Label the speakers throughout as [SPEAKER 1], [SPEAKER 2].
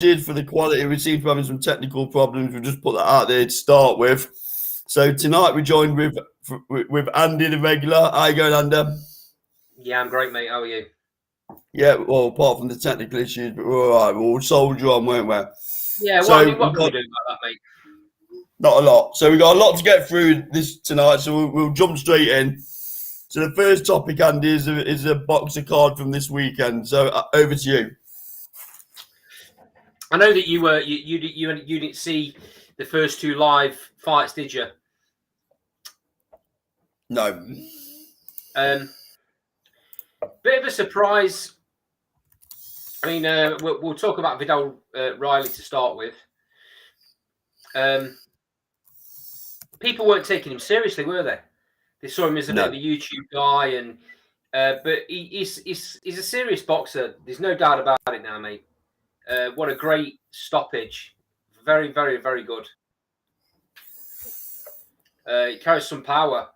[SPEAKER 1] for the quality. We seem to be having some technical problems. We'll just put that out there to start with. So tonight we're joined with Andy, the regular. How you going, Andy?
[SPEAKER 2] Yeah, I'm great, mate. How are you?
[SPEAKER 1] Yeah, well, apart from the technical issues, but we're all right. We'll soldier on, won't we?
[SPEAKER 2] Yeah,
[SPEAKER 1] so
[SPEAKER 2] well, what can we do about that, mate?
[SPEAKER 1] Not a lot. So we've got a lot to get through this tonight, so we'll jump straight in. So the first topic, Andy, is a boxer card from this weekend. So over to you.
[SPEAKER 2] I know that you didn't see the first two live fights, did you?
[SPEAKER 1] No.
[SPEAKER 2] Bit of a surprise. I mean, we'll talk about Vidal Riley to start with. People weren't taking him seriously, were they? They saw him as a bit of a YouTube guy, and but he's a serious boxer. There's no doubt about it now, mate. What a great stoppage! Very, very, very good. He carries some power.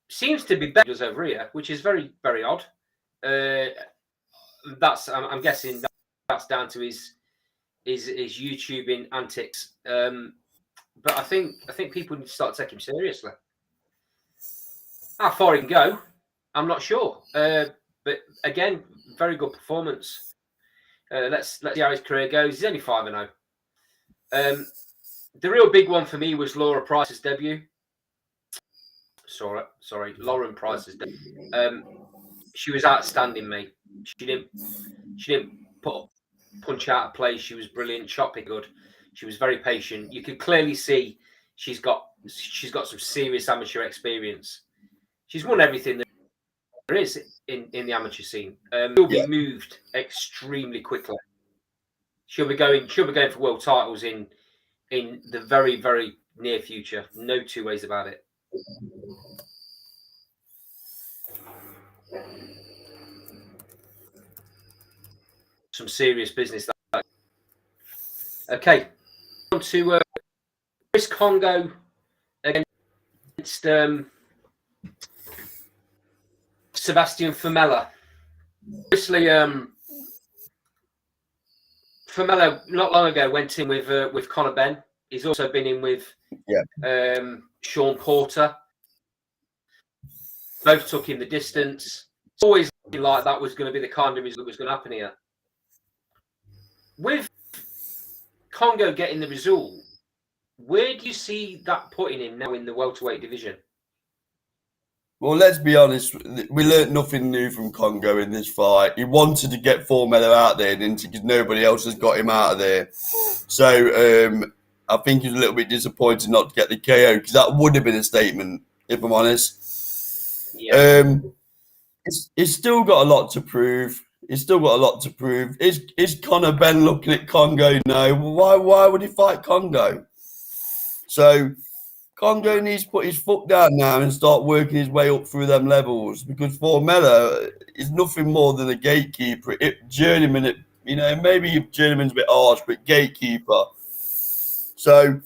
[SPEAKER 2] Seems to be better over here, which is very, very odd. I'm guessing that's down to his YouTubing antics. But I think people need to start taking him seriously. How far he can go, I'm not sure. But again, very good performance. Let's see how his career goes. He's only 5-0. The real big one for me was Laura Price's debut. Sorry, Lauren Price's debut. She was outstanding, mate. She didn't punch out of place. She was brilliant, shot pick good. She was very patient. You could clearly see she's got some serious amateur experience. She's won everything there is in the amateur scene. She'll be moved extremely quickly. She'll be going for world titles in the very, very near future. No two ways about it. Some serious business. Okay, on to Chris Congo against Sebastian Formella. Obviously, Formella not long ago went in with Conor Benn. He's also been in with Sean Porter. Both took him the distance. It's always like that was going to be the kind of result that was going to happen here. With Congo getting the result, where do you see that putting him now in the welterweight division?
[SPEAKER 1] Well, let's be honest. We learnt nothing new from Congo in this fight. He wanted to get Formella out there, didn't he? Because nobody else has got him out of there. So I think he was a little bit disappointed not to get the KO, because that would have been a statement, if I'm honest. Yeah. He's still got a lot to prove. Is Conor Benn looking at Congo now? Why would he fight Congo? So Congo needs to put his foot down now and start working his way up through them levels, because Formella is nothing more than a gatekeeper. Journeyman, maybe Journeyman's a bit harsh, but gatekeeper. So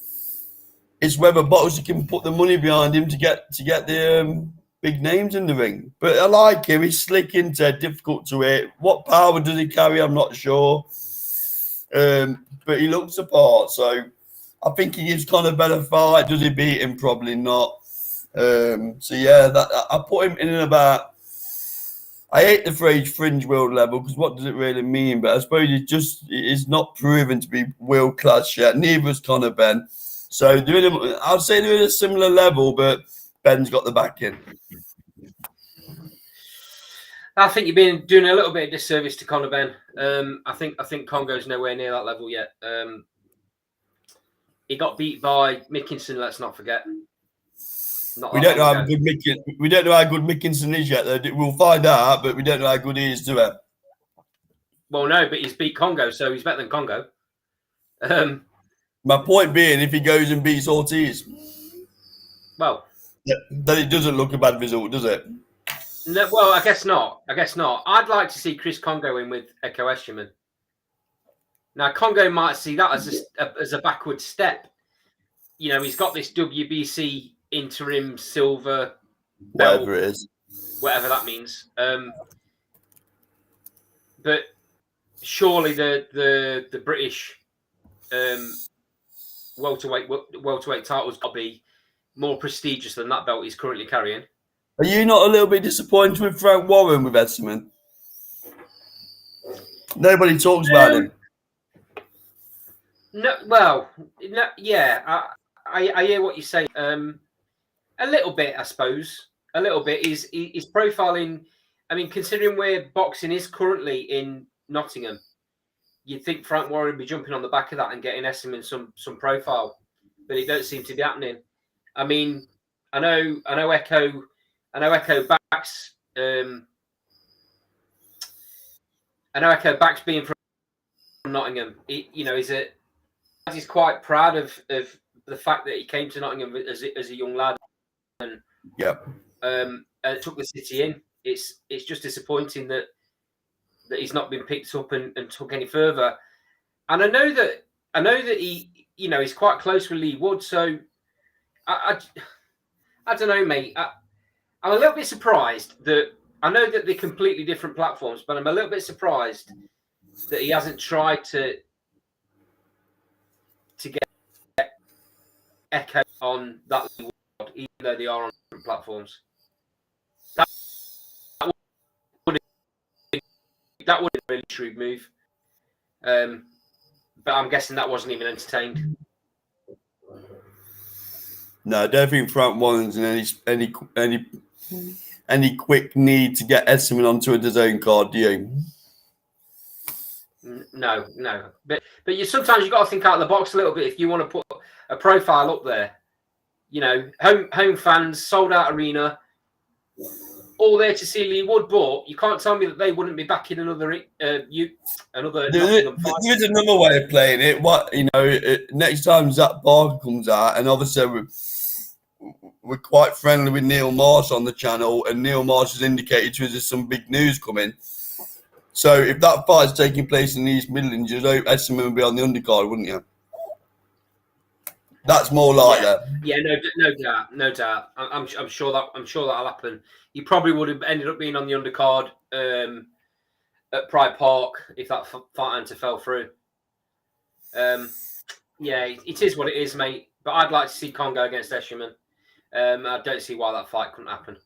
[SPEAKER 1] it's whether boxer can put the money behind him to get the big names in the ring. But I like him. He's slick into, difficult to hit. What power does he carry? I'm not sure. But he looks apart. So I think he gives Conor a better fight. Does he beat him? Probably not. I put him in about. I hate the phrase fringe world level, because what does it really mean? But I suppose it's not proven to be world class yet. Neither is Conor Benn. So I'd say they're at a similar level, but Ben's got the back in.
[SPEAKER 2] I think you've been doing a little bit of disservice to Conor Benn. I think Congo's nowhere near that level yet. He got beat by Mickinson. Let's not forget.
[SPEAKER 1] We don't know how good Mickinson is yet, though. We'll find out, but we don't know how good he is, do we?
[SPEAKER 2] Well, no, but he's beat Congo, so he's better than Congo.
[SPEAKER 1] My point being, if he goes and beats Ortiz,
[SPEAKER 2] well,
[SPEAKER 1] then it doesn't look a bad result, does it?
[SPEAKER 2] No, well, I guess not. I'd like to see Chris Congo in with Eko Escherman. Now, Congo might see that as a backward step. He's got this WBC interim silver belt,
[SPEAKER 1] whatever it is,
[SPEAKER 2] whatever that means. But surely the British welterweight title's got to be more prestigious than that belt he's currently carrying.
[SPEAKER 1] Are you not a little bit disappointed with Frank Warren with Esserman? Nobody talks about him.
[SPEAKER 2] No, well, no, yeah, I hear what you're saying. A little bit, I suppose. A little bit. He's profiling. I mean, considering where boxing is currently in Nottingham, you'd think Frank Warren would be jumping on the back of that and getting Esserman some profile, but it don't seem to be happening. I mean, I know Echo backs. I know Echo backs being from Nottingham. He's quite proud of the fact that he came to Nottingham as a young lad and took the city in. It's just disappointing that he's not been picked up and took any further. And I know that he, he's quite close with Lee Wood. So I don't know, mate. I'm a little bit surprised that I know that they're completely different platforms, but I'm a little bit surprised that he hasn't tried to get Echo on that Lee Wood, even though they are on different platforms. That would have been a really shrewd move. But I'm guessing that wasn't even entertained.
[SPEAKER 1] No, I don't think Frank Warren's in any quick need to get Esserman onto a DAZN card, do you?
[SPEAKER 2] No. But sometimes you got to think out of the box a little bit if you want to put a profile up there. Home fans, sold out arena, all there to see Lee Wood, but you can't tell me that they wouldn't be backing another.
[SPEAKER 1] There's another way of playing it. Next time Zach Barker comes out, and obviously we're quite friendly with Neil Marsh on the channel, and Neil Marsh has indicated to us there's some big news coming. So if that fight's taking place in the East Midlands, you'd hope Esserman would be on the undercard, wouldn't you? That's more like that.
[SPEAKER 2] Yeah, no doubt. I'm sure that'll happen. He probably would have ended up being on the undercard at Pride Park if that fight hadn't fell through. Yeah, it is what it is, mate. But I'd like to see Congo against Esserman. I don't see why that fight couldn't happen.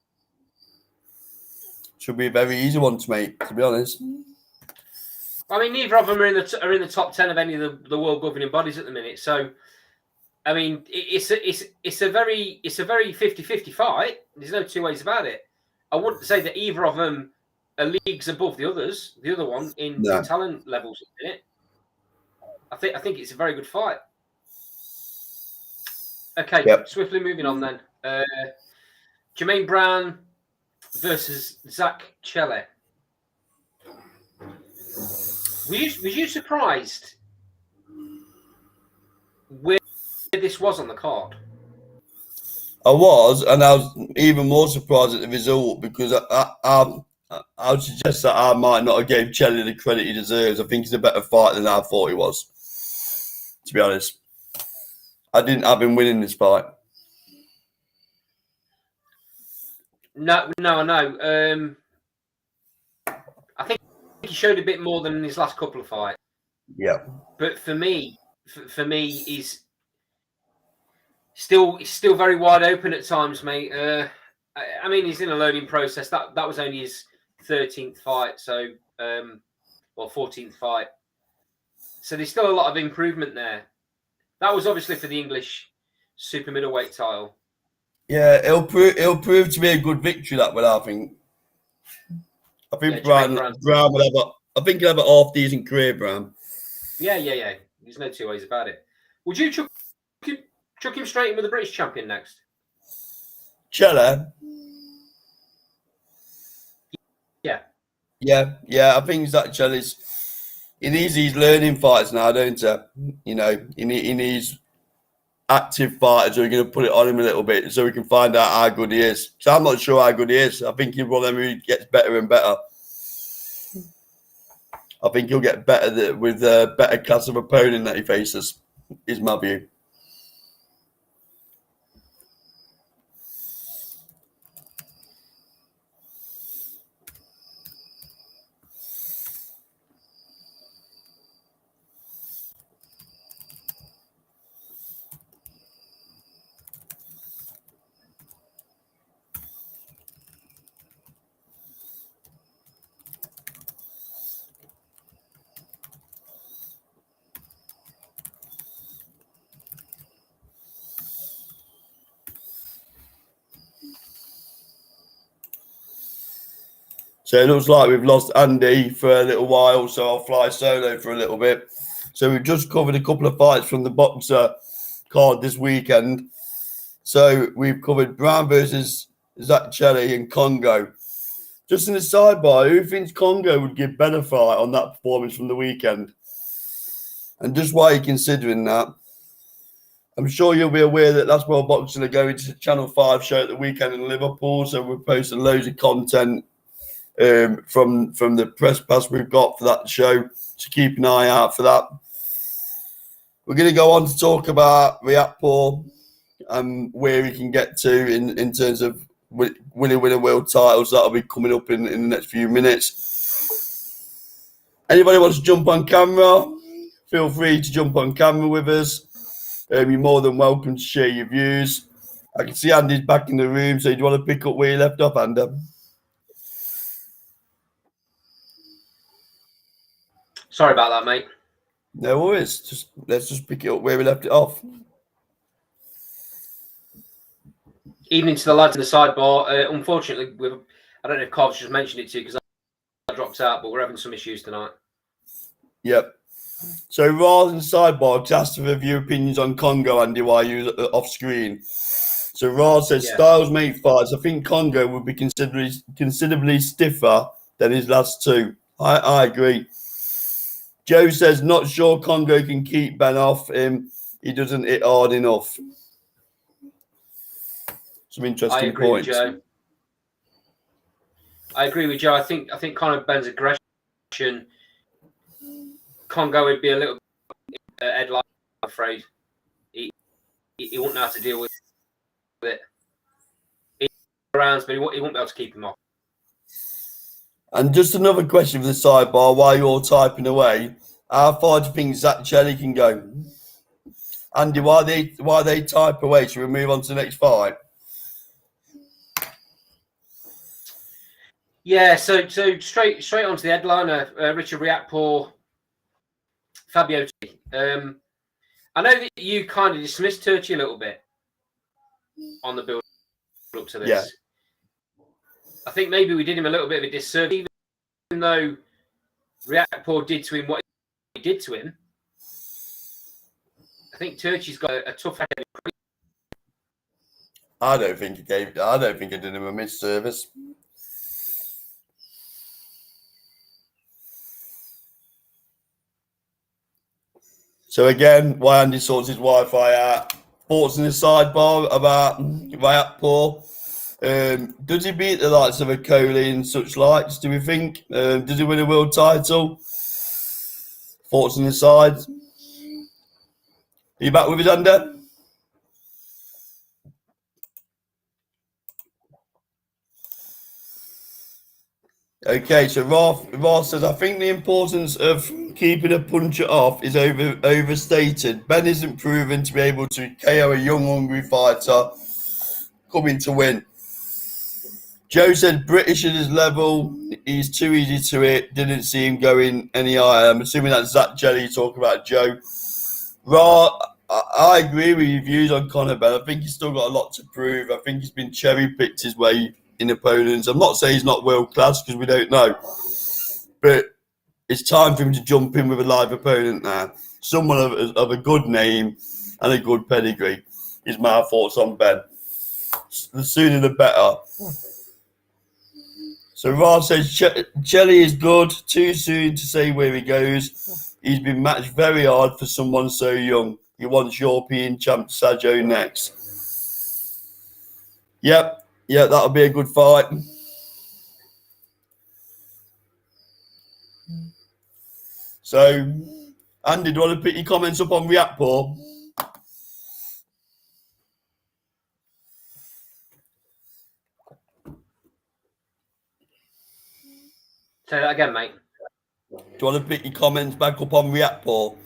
[SPEAKER 1] Should be a very easy one to make, to be honest.
[SPEAKER 2] I mean, neither of them are in the top 10 of any of the world governing bodies at the minute. So, I mean, it's a very 50-50 fight. There's no two ways about it. I wouldn't say that either of them are leagues above the others. The other one in talent levels at the minute. I think it's a very good fight. Okay, Swiftly moving on then. Jermain Brown versus Zach Chelle. Was you surprised where this was on the card?
[SPEAKER 1] I was, and I was even more surprised at the result because I would suggest that I might not have gave Chelle the credit he deserves. I think he's a better fighter than I thought he was, to be honest. I didn't have him winning this fight.
[SPEAKER 2] No. I think he showed a bit more than in his last couple of fights.
[SPEAKER 1] Yeah.
[SPEAKER 2] But for me, he's still very wide open at times, mate. I mean, he's in a learning process. That was only his 13th fight, so 14th fight. So there's still a lot of improvement there. That was obviously for the English super middleweight title.
[SPEAKER 1] Yeah, it'll prove to be a good victory. That will, I think. I think Brown will have he'll have a half decent career, Brown.
[SPEAKER 2] Yeah. There's no two ways about it. Would you chuck him straight in with the British champion next?
[SPEAKER 1] Chelle? Yeah. I think Zach Chelle's. He needs these learning fights now, don't he? He needs active fighters who are going to put it on him a little bit so we can find out how good he is. So I'm not sure how good he is. I think he's one of them who gets better and better. I think he'll get better with a better class of opponent that he faces, is my view. So it looks like we've lost Andy for a little while, so I'll fly solo for a little bit. So we've just covered a couple of fights from the boxer card this weekend. So we've covered Brown versus Zach Chile and Congo. Just in the sidebar, who thinks Congo would give better fight on that performance from the weekend? And just while you're considering that, I'm sure you'll be aware that That's World Boxing are going to Channel 5 show at the weekend in Liverpool. So we're posting loads of content from the press pass we've got for that show. So keep an eye out for that. We're going to go on to talk about Reactport and where he can get to in terms of winning world titles. That'll be coming up in the next few minutes. Anybody wants to jump on camera, feel free to jump on camera with us. You're more than welcome to share your views. I can see Andy's back in the room, so do you want to pick up where you left off, Andy?
[SPEAKER 2] Sorry about that, mate.
[SPEAKER 1] No worries. Let's just pick it up where we left it off.
[SPEAKER 2] Evening to the lads in the sidebar. Unfortunately, I don't know if Carv's just mentioned it to you because I dropped out, but we're having some issues tonight.
[SPEAKER 1] Yep. So rather than sidebar, just asked for your opinions on Congo, Andy, while you were off screen. So Raz says, Styles make fights. I think Congo would be considerably stiffer than his last two. I agree. Joe says, not sure Congo can keep Ben off him. He doesn't hit hard enough. Some interesting points.
[SPEAKER 2] I agree with Joe. I think kind of Ben's aggression, Congo would be a little bit headline, I'm afraid. He wouldn't know how to deal with it. He rounds, but he won't be able to keep him off. And
[SPEAKER 1] just another question for the sidebar while you're typing away. How far do you think Zach Chile can go? Andy, while they type away, should we move on to the next fight?
[SPEAKER 2] Yeah, so straight onto the headliner, Richard Reactport, Fabio. I know that you kind of dismissed Turchi a little bit on the build up to this.
[SPEAKER 1] Yeah.
[SPEAKER 2] I think maybe we did him a little bit of a disservice, even though Reactport did to him what he did to him. I think Turchi's got a tough head.
[SPEAKER 1] I don't think he did him a misservice. So again, while Andy sorts his Wi-Fi out, thoughts in the sidebar about Reactport. Does he beat the likes of a Coley and such likes, do we think? Does he win a world title? Thoughts on the side? Are you back with us, Andy? Okay, so Ross says, I think the importance of keeping a puncher off is overstated. Ben isn't proven to be able to KO a young, hungry fighter coming to win. Joe said British at his level, he's too easy to hit, didn't see him going any higher. I'm assuming that's Zach Jelly talking about Joe. I agree with your views on Conor Ben. I think he's still got a lot to prove. I think he's been cherry-picked his way in opponents. I'm not saying he's not world-class because we don't know. But it's time for him to jump in with a live opponent now. Someone of a good name and a good pedigree is my thoughts on Ben. The sooner the better. So Raj says, Chelly is good. Too soon to say where he goes. He's been matched very hard for someone so young. He wants European champ Sajo next. Yep, that'll be a good fight. So, Andy, do you want to put your comments up on Reactport?
[SPEAKER 2] Say that again, mate.
[SPEAKER 1] Do you want to pick your comments back up on Reactport?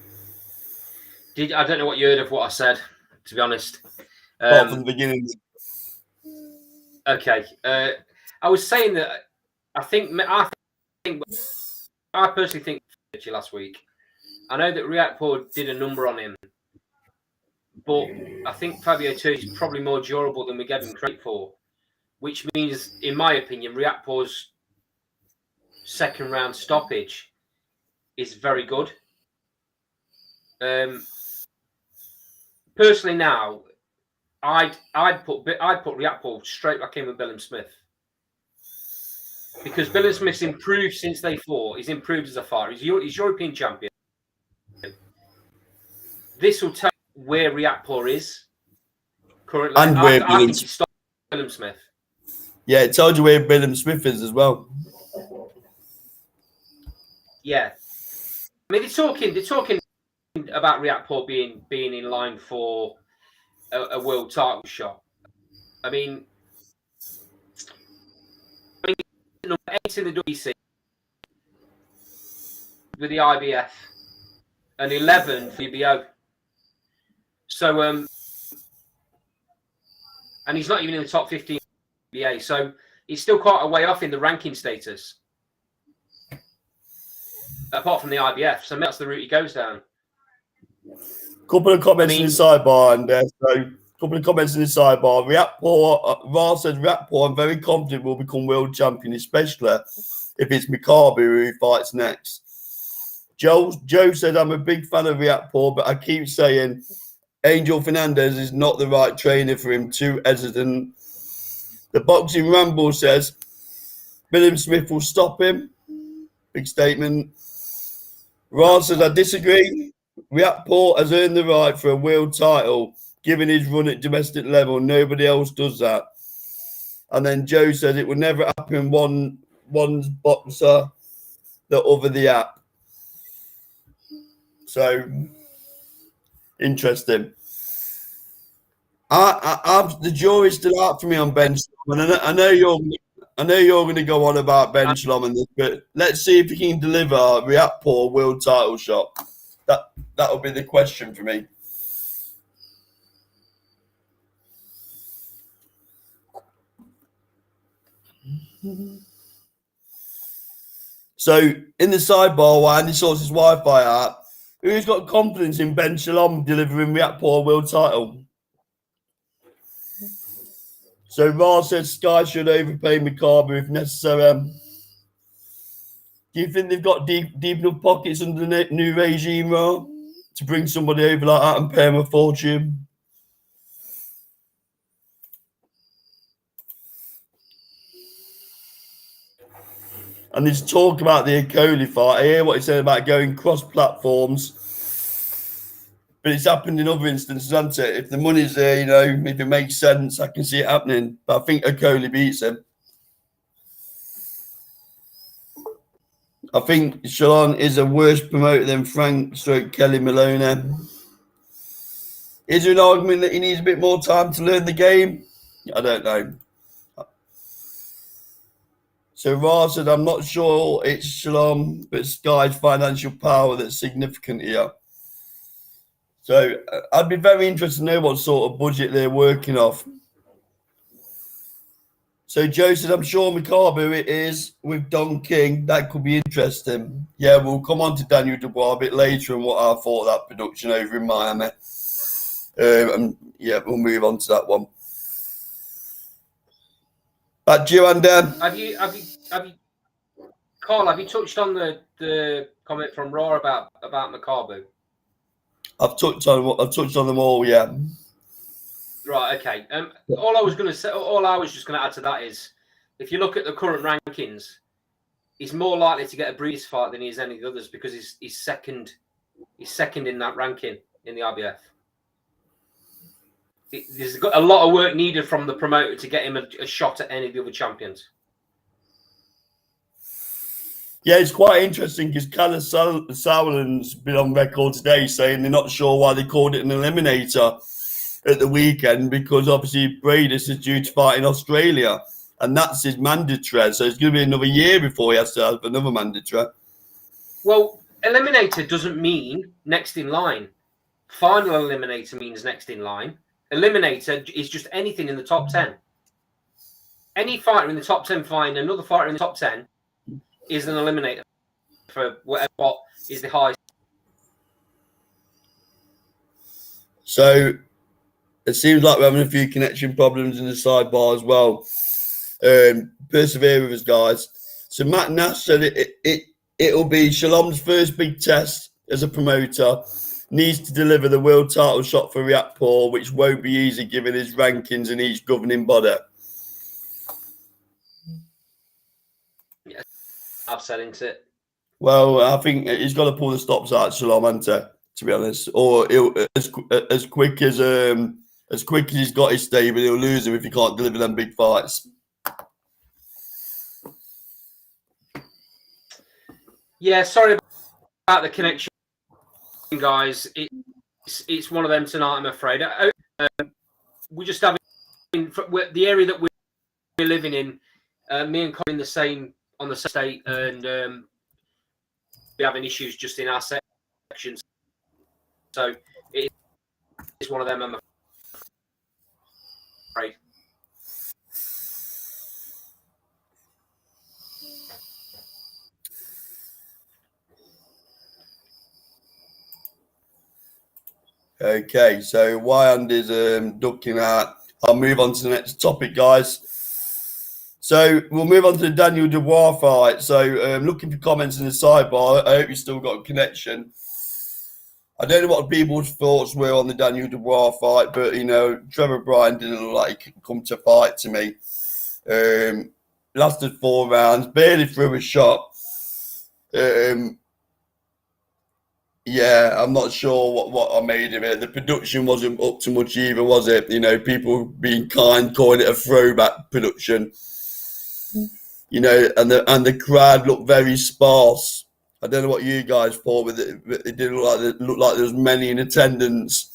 [SPEAKER 2] I don't know what you heard of what I said, to be honest.
[SPEAKER 1] Apart from the beginning.
[SPEAKER 2] Okay. I was saying that I personally think last week. I know that Reactport did a number on him, but I think Fabio Turchi is probably more durable than we gave him credit for, which means, in my opinion, Reactport's second round stoppage is very good. Personally, now I'd put Reactport straight back in with Bilham Smith, because Bilham Smith's improved since they fought. He's improved as a fighter. He's European champion. This will tell you where Reactport is currently.
[SPEAKER 1] And
[SPEAKER 2] I think he stopped Bilham Smith.
[SPEAKER 1] Yeah, it told you where Bilham Smith is as well.
[SPEAKER 2] Yeah, I mean, they're talking about Reactport being in line for a world title shot. I mean, number 8 in the WC with the IBF and 11 for UBO. So, and he's not even in the top 15 BA, so he's still quite a way off in the ranking status, apart from the IBF. So that's the route he goes down.
[SPEAKER 1] Couple of comments in the sidebar, and Reactport, Ra says Reactport, I'm very confident will become world champion, especially if it's Makabu who fights next. Joe said I'm a big fan of Reactport, but I keep saying Angel Fernandez is not the right trainer for him. Too hesitant. The Boxing Ramble says Bilham Smith will stop him. Big statement. Ra says I disagree. Reactport has earned the right for a world title, given his run at domestic level. Nobody else does that. And then Joe says it would never happen. One's boxer, the other the app. So interesting. The jury's still out for me on Ben Shalom, and I know you're going to go on about Ben Shalom and this, but let's see if he can deliver Reactport world title shot. That will be the question for me. So in the sidebar, while Andy sorts his Wi-Fi out, who's got confidence in Ben Shalom delivering Reactport world title? So Ra says Sky should overpay Makabu if necessary. Do you think they've got deep enough pockets under the new regime, Ra, to bring somebody over like that and pay him a fortune? And there's talk about the Okoli fight. I hear what he said about going cross platforms, but it's happened in other instances, hasn't it? If the money's there, if it makes sense, I can see it happening. But I think Okoli beats him. I think Shalom is a worse promoter than Frank Kelly Maloney. Is there an argument that he needs a bit more time to learn the game? I don't know. So Ra said, I'm not sure it's Shalom, but Sky's financial power that's significant here. So I'd be very interested to know what sort of budget they're working off. So Joe said, I'm sure Makabu it is with Don King. That could be interesting. Yeah, we'll come on to Daniel Dubois a bit later and what I thought of that production over in Miami. And yeah, we'll move on to that one. Back to you, and
[SPEAKER 2] Have you, Carl? Have you touched on the comment from Raw about Makabu?
[SPEAKER 1] I've touched on them all. Yeah.
[SPEAKER 2] Right. Okay. All I was just going to add to that is, if you look at the current rankings, he's more likely to get a Breeze fight than he is any of the others because he's second. He's second in that ranking in the IBF. There's got a lot of work needed from the promoter to get him a shot at any of the other champions.
[SPEAKER 1] Yeah, it's quite interesting because Callum Sauerland's been on record today saying they're not sure why they called it an eliminator at the weekend, because obviously Bradis is due to fight in Australia and that's his mandatory. So it's going to be another year before he has to have another mandatory.
[SPEAKER 2] Well, eliminator doesn't mean next in line. Final eliminator means next in line. Eliminator is just anything in the top 10. Any fighter in the top 10 fighting another fighter in the top 10 is an eliminator for what is the highest.
[SPEAKER 1] So it seems like we're having a few connection problems in the sidebar as well. Persevere with us, guys. So Matt Nash said it'll be Shalom's first big test as a promoter. Needs to deliver the world title shot for Reactport, which won't be easy given his rankings in each governing body.
[SPEAKER 2] Yeah, I've said into it.
[SPEAKER 1] Well, I think he's got to pull the stops out, Shalom, hasn't he, to be honest. Or as quick as he's got his stable, he'll lose him if he can't deliver them big fights.
[SPEAKER 2] Yeah, sorry about the connection, guys. It's one of them tonight, I'm afraid. We're just having the area that we're living in. Me and Colin on the same state, and we're having issues just in our sections. So it's one of them, I'm afraid.
[SPEAKER 1] Okay, so Wyand is ducking out. I'll move on to the next topic, guys. So we'll move on to the Daniel Dubois fight. So looking for comments in the sidebar. I hope you still got a connection. I don't know what people's thoughts were on the Daniel Dubois fight, but you know, Trevor Bryan didn't look like he could come to fight to me. Lasted 4 rounds, barely threw a shot. Yeah, I'm not sure what I made of it. The production wasn't up to much either, was it? You know, people being kind, calling it a throwback production. You know, and the crowd looked very sparse. I don't know what you guys thought, but it didn't look like there was many in attendance.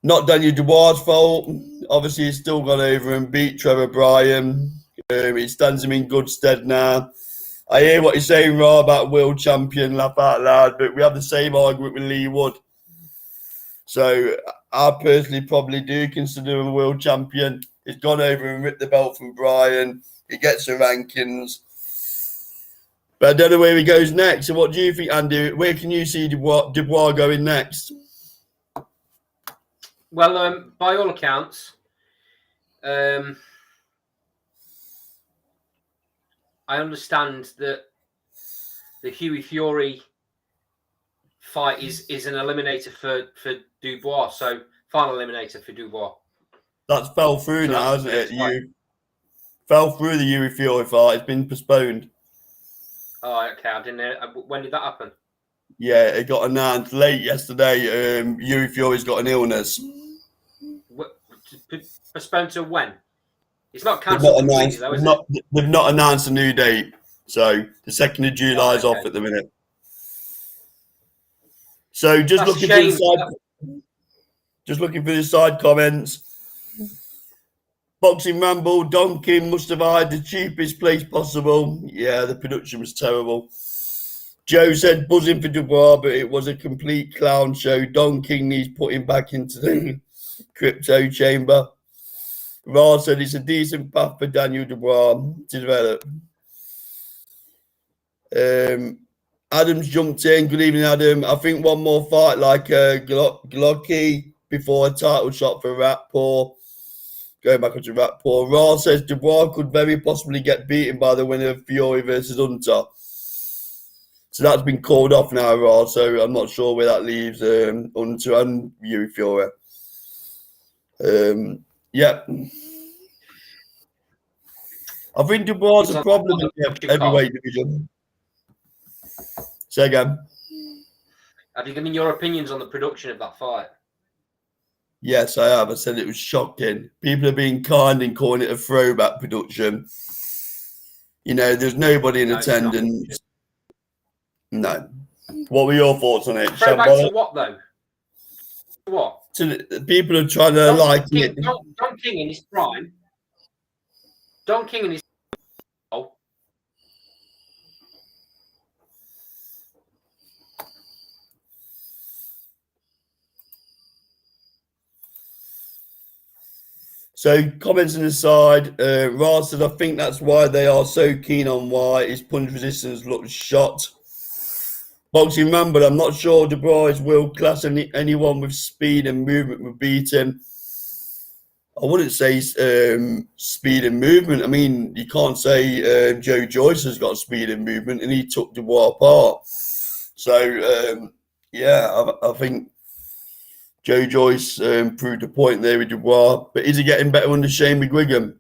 [SPEAKER 1] Not Daniel Dubois' fault. Obviously, he's still gone over and beat Trevor Bryan. It stands him in good stead now. I hear what you're saying, Ra, about world champion, laugh out loud, but we have the same argument with Lee Wood. So I personally probably do consider him a world champion. He's gone over and ripped the belt from Bryan. He gets the rankings. But I don't know where he goes next. So what do you think, Andy? Where can you see Dubois going next?
[SPEAKER 2] Well, by all accounts, I understand that the Hughie Fury fight is an eliminator for Dubois. So final eliminator for Dubois.
[SPEAKER 1] That's fell through now, hasn't it? You fell through the Hughie Fury fight. It's been postponed.
[SPEAKER 2] Oh, okay. I didn't know. When did that happen?
[SPEAKER 1] Yeah, it got announced late yesterday. Hughie Fury's got an illness.
[SPEAKER 2] Postponed to when? It's not cancelled completely, though, is it?
[SPEAKER 1] They've not announced a new date. So the 2nd of July is off at the minute. So just looking for the side comments. Boxing Ramble, Don King must have hired the cheapest place possible. Yeah, the production was terrible. Joe said buzzing for Dubois, but it was a complete clown show. Don King needs putting back into the crypto chamber. Ra said it's a decent path for Daniel Dubois to develop. Adam's jumped in. Good evening, Adam. I think one more fight like Glocky before a title shot for Reactport. Going back onto Reactport. Ra says Dubois could very possibly get beaten by the winner of Fury versus Hunter. So that's been called off now, Ra. So I'm not sure where that leaves Hunter and Hughie Fury. Yeah. I think Dubois is a problem in the heavyweight division. Say again.
[SPEAKER 2] Have you given your opinions on the production of that fight?
[SPEAKER 1] Yes, I have. I said it was shocking. People are being kind and calling it a throwback production. You know, there's nobody in attendance. No. What were your thoughts on it?
[SPEAKER 2] Throwback to what, though? What?
[SPEAKER 1] People are trying to like it.
[SPEAKER 2] Don King in his prime. Don King in his
[SPEAKER 1] So comments on the side, Ra said, I think that's why they are so keen on White. His punch resistance looks shot. Boxing Ramble, I'm not sure Dubois is world class and anyone with speed and movement would beat him. I wouldn't say speed and movement. I mean, you can't say Joe Joyce has got speed and movement, and he took Dubois apart. So, yeah, I think Joe Joyce proved a point there with Dubois. But is he getting better under Shane McGuigan?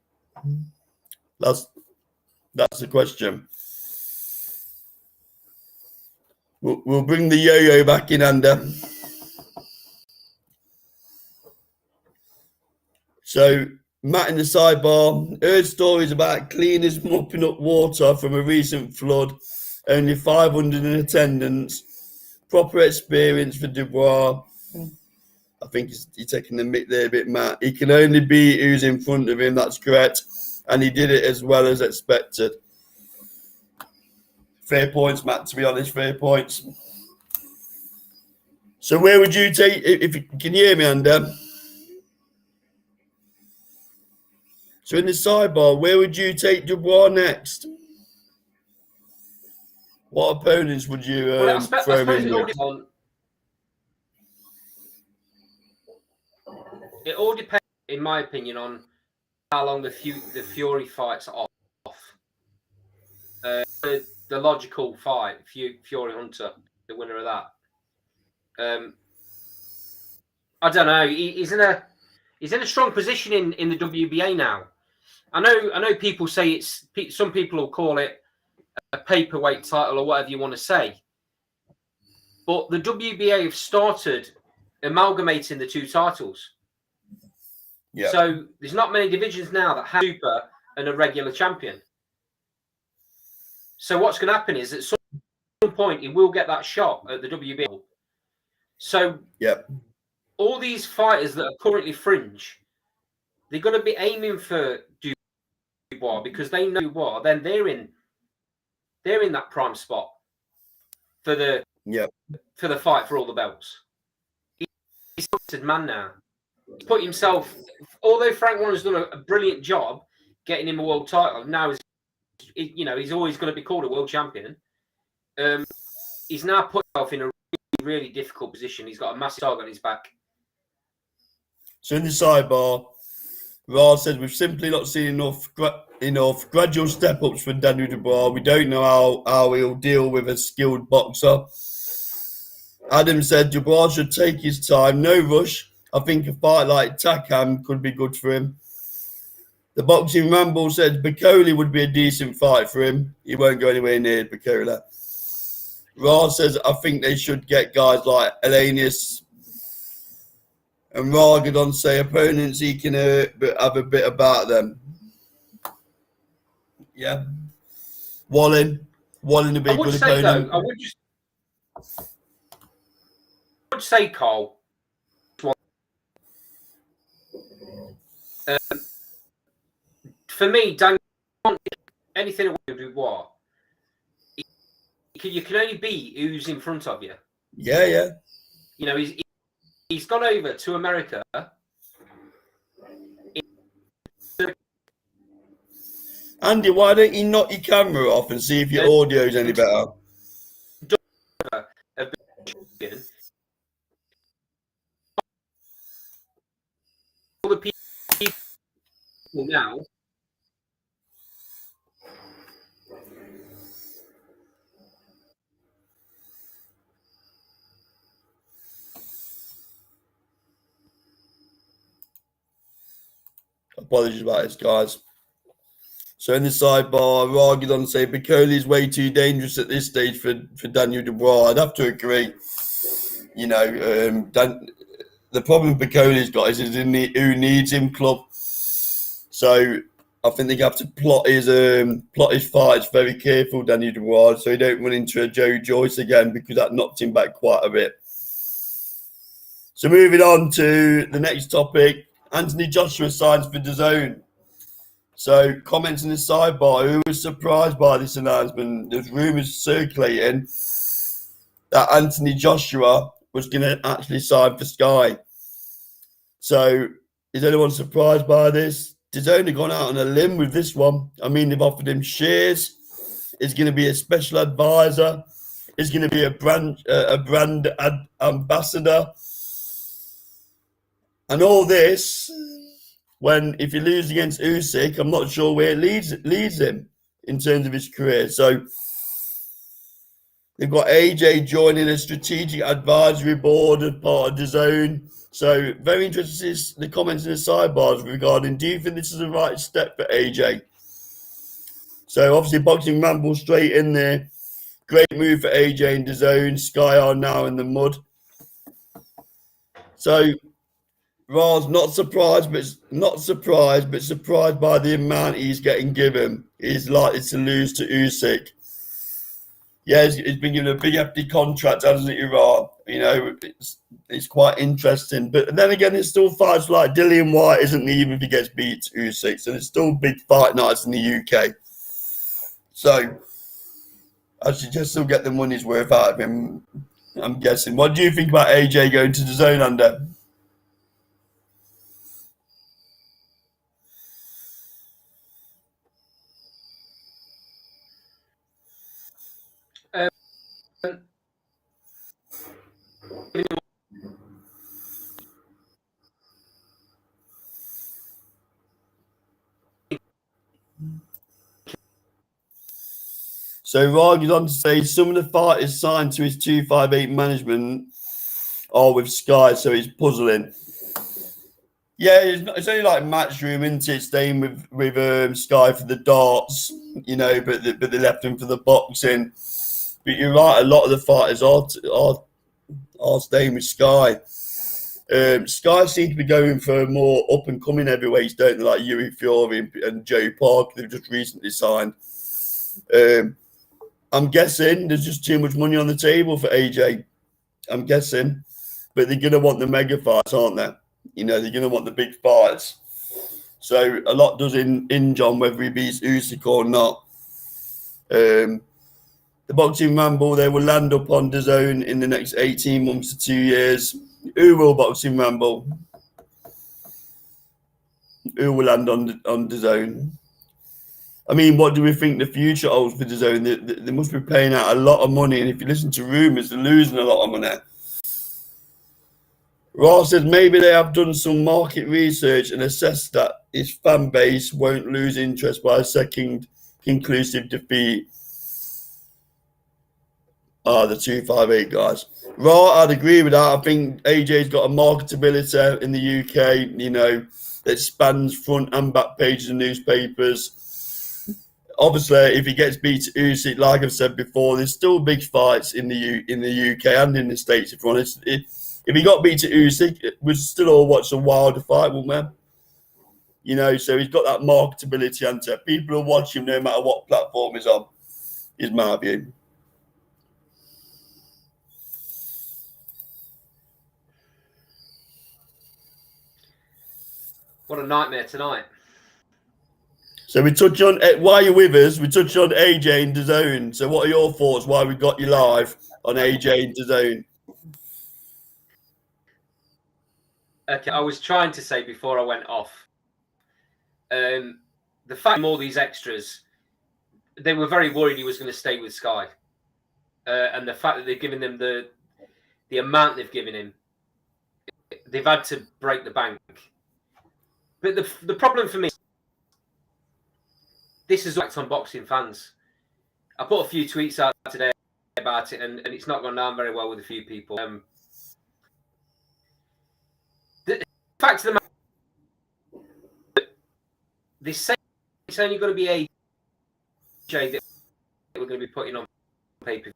[SPEAKER 1] That's the question. We'll bring the yo-yo back in under. So, Matt in the sidebar, heard stories about cleaners mopping up water from a recent flood, only 500 in attendance, proper experience for Dubois. I think he's taking the mick there a bit, Matt. He can only beat who's in front of him, that's correct. And he did it as well as expected. Fair points, Matt, to be honest, fair points. So where would you take, if you can hear me, Ander? So in the sidebar, where would you take Dubois next? What opponents would you throw him in?
[SPEAKER 2] It all depends, in my opinion, on how long the Fury fights are off. The logical fight, Fury Hunter, the winner of that. I don't know. He's in a strong position in the WBA now. I know people say some people will call it a paperweight title or whatever you want to say, but the WBA have started amalgamating the two titles. Yeah. So there's not many divisions now that have super and a regular champion. So what's going to happen is at some point he will get that shot at the WBA. So all these fighters that are currently fringe, they're going to be aiming for Dubois because they know Dubois. Then they're in that prime spot for the fight for all the belts. He's a man now. He's put himself. Although Frank Warren's done a brilliant job getting him a world title, now he's always going to be called a world champion. He's now put himself in a really, really difficult position. He's got a massive target on his back.
[SPEAKER 1] So in the sidebar, Raj says we've simply not seen enough gradual step-ups for Daniel Dubois. We don't know how he'll deal with a skilled boxer. Adam said Dubois should take his time, no rush. I think a fight like Takam could be good for him. The Boxing Ramble said Bacoli would be a decent fight for him. He won't go anywhere near Bacoli. Raj says I think they should get guys like Elenius and Ragadon, say opponents he can hurt but have a bit about them. Yeah. Wallin would be a good opponent.
[SPEAKER 2] I would say, Carl, for me, Dan, anything to do what? You can only beat who's in front of you.
[SPEAKER 1] Yeah.
[SPEAKER 2] You know, he's gone over to America.
[SPEAKER 1] Andy, why don't you knock your camera off and see if your audio's any better?
[SPEAKER 2] All the people now.
[SPEAKER 1] Apologies about this, guys. So in the sidebar, Ragadon say Bacoli's way too dangerous at this stage for Daniel Dubois. I'd have to agree. You know, the problem Bacoli's got is in the who needs him club. So I think they have to plot his fights very careful, Daniel Dubois, so he don't run into a Joe Joyce again, because that knocked him back quite a bit. So moving on to the next topic, Anthony Joshua signs for DAZN. So comments in the sidebar, who was surprised by this announcement? There's rumours circulating that Anthony Joshua was going to actually sign for Sky. So is anyone surprised by this? DAZN have gone out on a limb with this one. I mean, they've offered him shares. He's going to be a special advisor. He's going to be a brand ambassador. And all this when if he loses against Usyk, I'm not sure where it leads him in terms of his career. So they've got AJ joining a strategic advisory board as part of DAZN. So very interested to see the comments in the sidebars regarding, do you think this is the right step for AJ? So obviously Boxing Ramble straight in there. Great move for AJ and DAZN. Sky are now in the mud. So Ra's not surprised, but surprised by the amount he's getting given. He's likely to lose to Usyk. Yeah, he's been given a big hefty contract, hasn't he, Ra? You know, it's quite interesting. But then again, it's still fights like Dillian White, isn't he, even if he gets beat to Usyk. So it's still big fight nights in the UK. So I suggest he'll get the money's worth out of him, I'm guessing. What do you think about AJ going to DAZN, Under? So Ra goes on to say some of the fighters signed to his 258 management are with Sky, so he's puzzling. Yeah, it's only like Matchroom, isn't it? Staying with Sky for the darts, you know, but they left him for the boxing. But you're right, a lot of the fighters are staying with Sky. Sky seem to be going for more up and coming heavyweights, don't they? Like Yuri Fury and Joe Park, they've just recently signed. I'm guessing there's just too much money on the table for AJ. I'm guessing. But they're going to want the mega fights, aren't they? You know, they're going to want the big fights. So a lot does hinge on whether he beats Usyk or not. The Boxing Ramble, they will land up on DAZN in the next 18 months to 2 years. Who will Boxing Ramble? Who will land on DAZN? I mean, what do we think the future holds for DAZN? They must be paying out a lot of money, and if you listen to rumours, they're losing a lot of money. Ross says maybe they have done some market research and assessed that his fan base won't lose interest by a second conclusive defeat. The 258 guys. Right, I'd agree with that. I think AJ's got a marketability in the UK, you know, that spans front and back pages of newspapers. Obviously, if he gets beat to Usyk, like I've said before, there's still big fights in the UK and in the States, if you're honest. If he got beat to Usyk, we'd still all watch a wilder fight, wouldn't we? You know, so he's got that marketability, and people will watch him no matter what platform he's on, is my view.
[SPEAKER 2] What a nightmare tonight.
[SPEAKER 1] So we touch on, while you're with us, we touch on AJ and DAZN. So what are your thoughts why we got you live on AJ and DAZN?
[SPEAKER 2] Okay, I was trying to say before I went off, the fact all these extras, they were very worried he was going to stay with Sky. And the fact that they've given them the amount they've given him, they've had to break the bank. But the problem for me, this is what's on boxing fans. I put a few tweets out today about it, and it's not gone down very well with a few people. The fact of the matter, they say it's only going to be AJ that we're going to be putting on paper.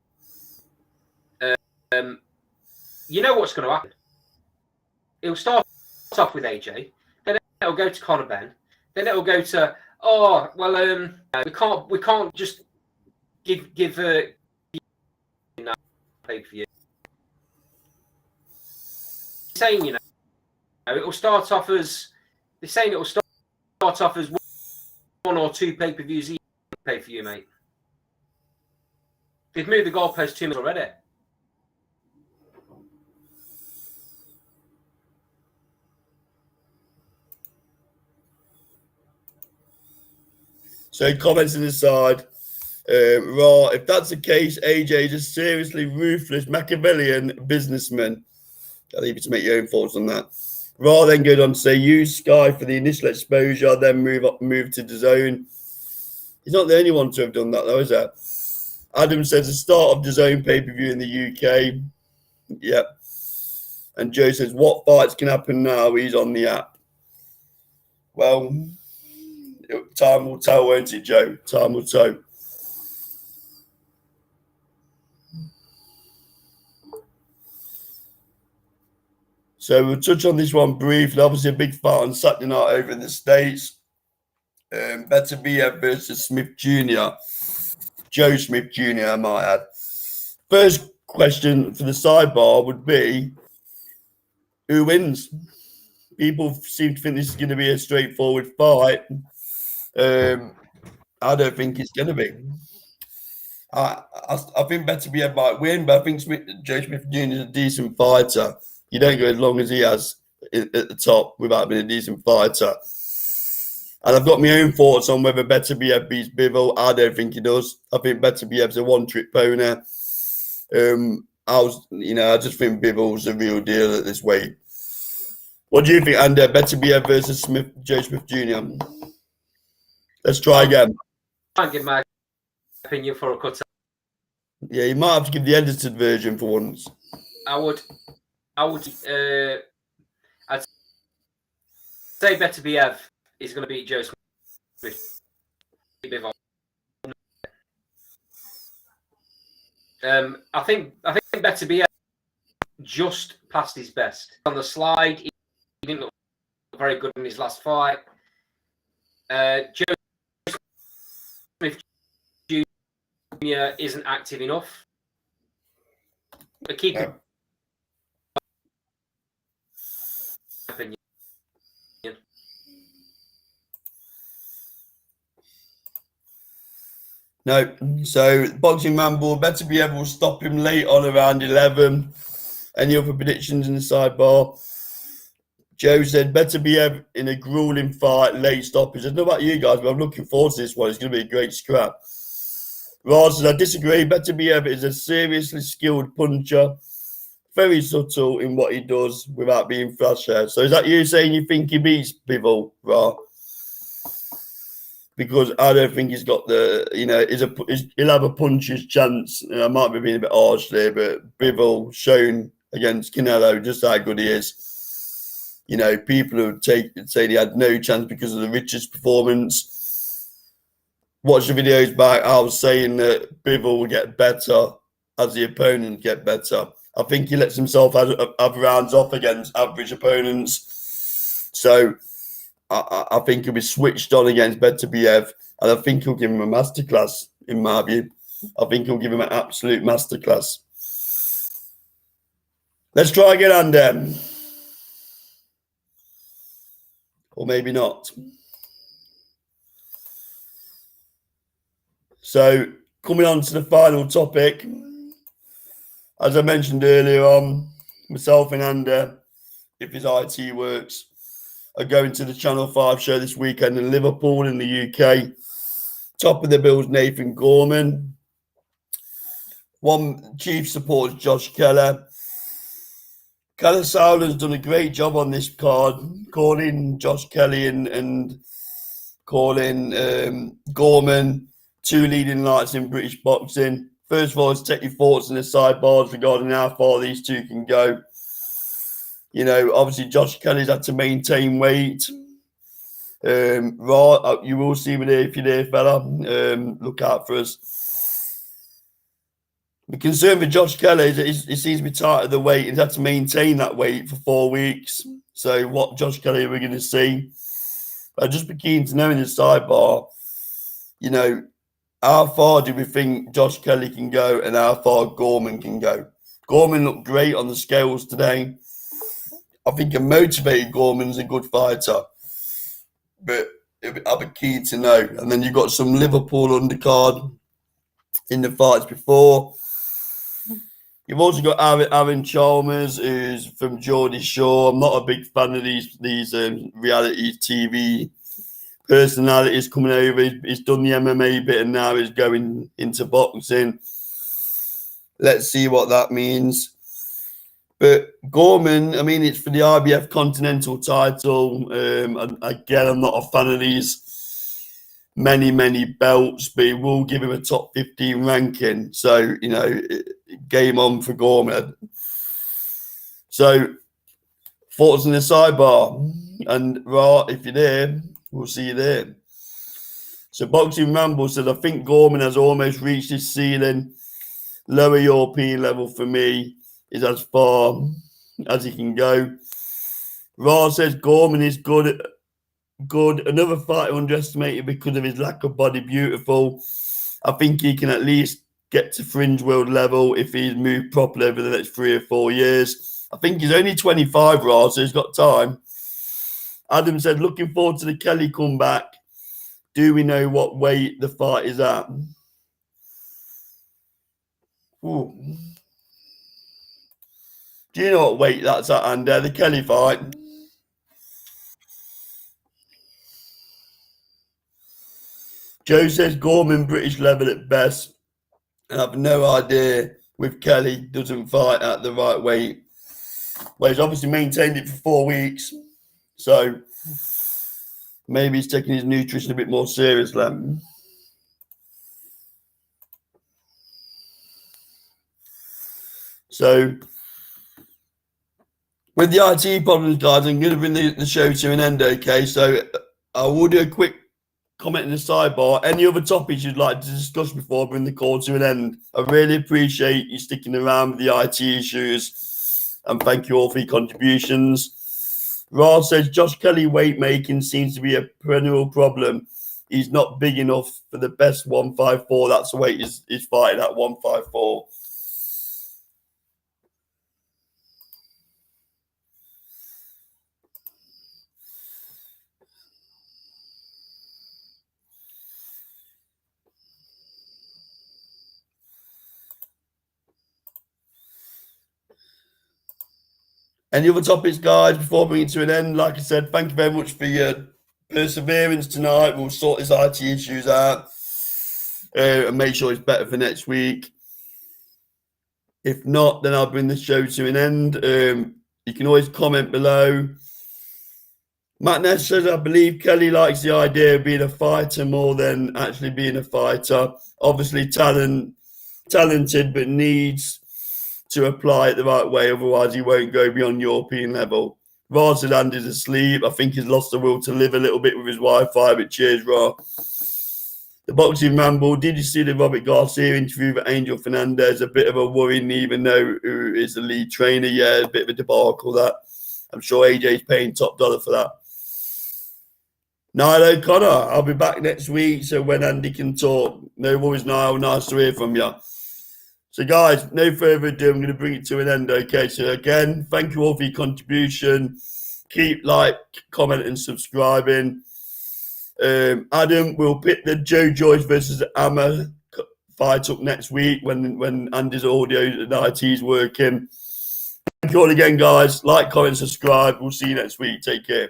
[SPEAKER 2] You know what's going to happen? It'll start off with AJ, then it'll go to Conor Ben, then it'll go to we can't just give that pay per view. Saying, you know, it'll start off as they're saying it'll start off as one or two pay per views each pay for you, mate. They've moved the goalpost 2 minutes already.
[SPEAKER 1] So comments on the side. Raw, if that's the case, AJ is a seriously ruthless Machiavellian businessman. I'll leave you to make your own thoughts on that. Rather than go on to say use Sky for the initial exposure, then move to DAZN. He's not the only one to have done that, though, is it? Adam says the start of DAZN pay-per-view in the UK. Yep. And Joe says, what fights can happen now? He's on the app. Well, time will tell, won't it, Joe? Time will tell. So we'll touch on this one briefly. Obviously, a big fight on Saturday night over in the States. Better Biev versus Smith Jr. Joe Smith Jr., I might add. First question for the sidebar would be, who wins? People seem to think this is going to be a straightforward fight. I don't think it's going to be. I think Better Biev might win, but I think Joe Smith Jr. is a decent fighter. You don't go as long as he has at the top without being a decent fighter. And Just got my own thoughts on whether Better Biev beats Bivol. I don't think he does. I think Better Biev's a one-trick pony. I just think Bivol's a real deal at this weight. What do you think, Andy? Better Biev versus Joe Smith Jr. Let's try again.
[SPEAKER 2] I can't give my opinion for a cut.
[SPEAKER 1] Yeah, you might have to give the edited version for once. I'd
[SPEAKER 2] say Better Biev is going to beat Joe Smith. I think Better Biev just passed his best on the slide. He didn't look very good in his last fight. Joe Smith Jr. isn't active enough. But keep opinion.
[SPEAKER 1] No, so Boxing Man Ball, Better Biev will stop him late on around 11. Any other predictions in the sidebar? Joe said Better Biev in a grueling fight, late stoppage. I don't know about you guys, but I'm looking forward to this one. It's going to be a great scrap. Raz says, I disagree. Better Biev is a seriously skilled puncher. Very subtle in what he does without being flashy. So is that you saying you think he beats Bivol, Ra? Because I don't think he's got the, he'll have a puncher's chance. I might be being a bit harsh there, but Bivol shown against Canelo just how good he is. People who say he had no chance because of the Richards performance. Watch the videos back. I was saying that Bivol will get better as the opponent get better. I think he lets himself have rounds off against average opponents. So I think he'll be switched on against Better Biev, and I think he'll give him a masterclass, in my view. I think he'll give him an absolute masterclass. Let's try again, Andy. Or maybe not. So, coming on to the final topic. As I mentioned earlier on, myself and Andy, if his IT works, are going to the Channel 5 show this weekend in Liverpool in the UK. Top of the bill is Nathan Gorman. One chief supports Josh Kelly. Callum Sauerland's done a great job on this card, calling Josh Kelly and calling Gorman two leading lights in British boxing. First of all, let's take your thoughts in the sidebars regarding how far these two can go. Obviously, Josh Kelly's had to maintain weight. You will see me there if you're there, fella. Look out for us. The concern with Josh Kelly is that he seems to be tight of the weight. He's had to maintain that weight for 4 weeks. So what Josh Kelly are we going to see? I'd just be keen to know in the sidebar, how far do we think Josh Kelly can go and how far Gorman can go? Gorman looked great on the scales today. I think a motivated Gorman's a good fighter. But I'd be keen to know. And then you've got some Liverpool undercard in the fights before. You've also got Aaron Chalmers, who's from Geordie Shore. I'm not a big fan of these reality TV personalities coming over. He's done the MMA bit and now he's going into boxing. Let's see what that means. But Gorman, I mean, it's for the IBF Continental title. And again, I'm not a fan of these many belts, but he will give him a top 15 ranking. So, you know, game on for Gorman. So, thoughts on the sidebar. And Ra, if you're there, we'll see you there. So, Boxing Ramble said, I think Gorman has almost reached his ceiling. Lower European level for me is as far as he can go. Ra says Gorman is good. Another fighter underestimated because of his lack of body. Beautiful. I think he can at least get to fringe world level if he's moved properly over the next 3 or 4 years. I think he's only 25, Ra, so he's got time. Adam said, looking forward to the Kelly comeback. Do we know what weight the fight is at? Ooh. Do you know what weight that's at, Andy? The Kelly fight? Joe says Gorman British level at best. And I've no idea with Kelly doesn't fight at the right weight. Well, he's obviously maintained it for 4 weeks. So maybe he's taking his nutrition a bit more seriously. So with the IT problems, guys, I'm going to bring the show to an end, okay? So I will do a quick comment in the sidebar. Any other topics you'd like to discuss before I bring the call to an end? I really appreciate you sticking around with the IT issues, and thank you all for your contributions. Ra says Josh Kelly weight making seems to be a perennial problem. He's not big enough for the best 154. That's the weight he's fighting at, 154. Any other topics, guys, before bringing it to an end? Like I said, thank you very much for your perseverance tonight. We'll sort these IT issues out and make sure it's better for next week. If not, then I'll bring the show to an end. You can always comment below. Matt Ness says, I believe Kelly likes the idea of being a fighter more than actually being a fighter. Obviously talented, but needs to apply it the right way, otherwise he won't go beyond European level. Ra said Andy's asleep. I think he's lost the will to live a little bit with his Wi-Fi, but cheers, Ra. The Boxing Ramble, did you see the Robert Garcia interview with Angel Fernandez? A bit of a worry, even though who is the lead trainer. Yeah, a bit of a debacle that. I'm sure AJ's paying top dollar for that. Niall O'Connor, I'll be back next week, so when Andy can talk. No worries, Niall. Nice to hear from you. So, guys, no further ado, I'm going to bring it to an end, okay? So, again, thank you all for your contribution. Keep like, comment, and subscribing. Adam will pick the Joe Joyce versus Amma fight up next week when Andy's audio and IT is working. Thank you all again, guys. Like, comment, subscribe. We'll see you next week. Take care.